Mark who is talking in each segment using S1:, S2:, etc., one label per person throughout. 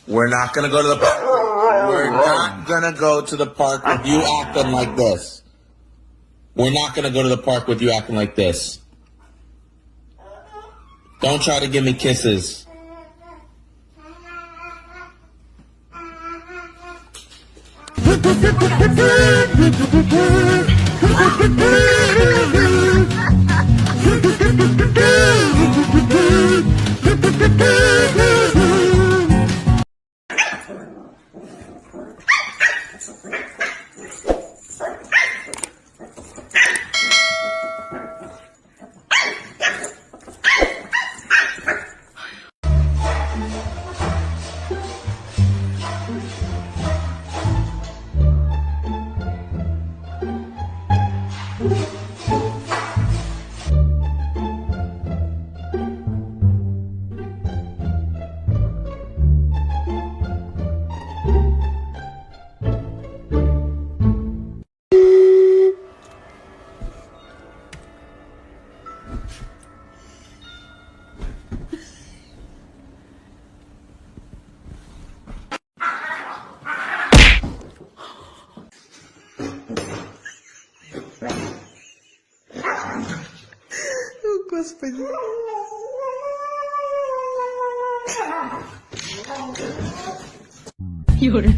S1: We're not gonna go to the park. We're not gonna go to the park with you acting like this. We're not gonna go to the park with you acting like this. Don't try to give me kisses.
S2: Господи. Юра.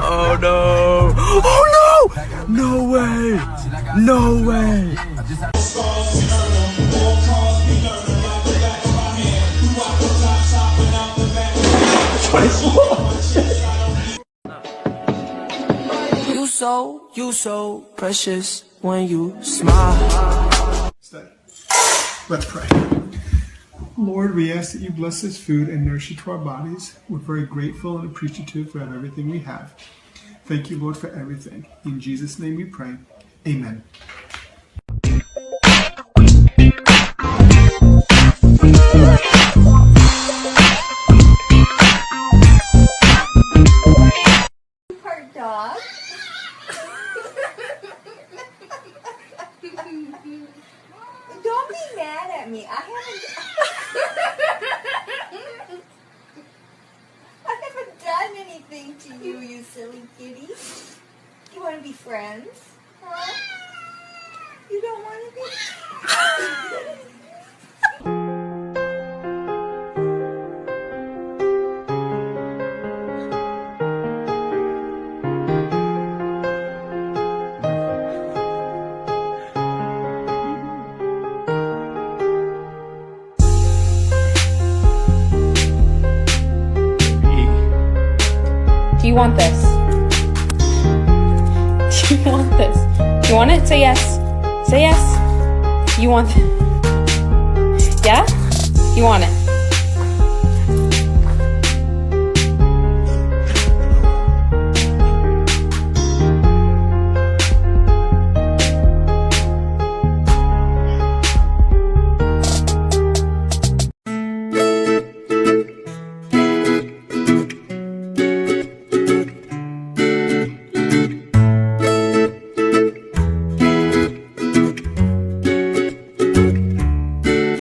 S3: Oh no! Oh no! No way! No way! You so precious when you smile.
S4: Study. Let's pray. Lord, we ask that you bless this food and nourish it to our bodies. We're very grateful and appreciative for everything we have. Thank you, Lord, for everything. In Jesus' name we pray. Amen.
S5: Part dog. Don't be mad at me. I haven't done anything to you, you silly kitty. You want to be friends? Huh? You don't want to be?
S6: Do you want this? Do you want this? Do you want it? Say yes. Say yes. You want it? Yeah? You want it?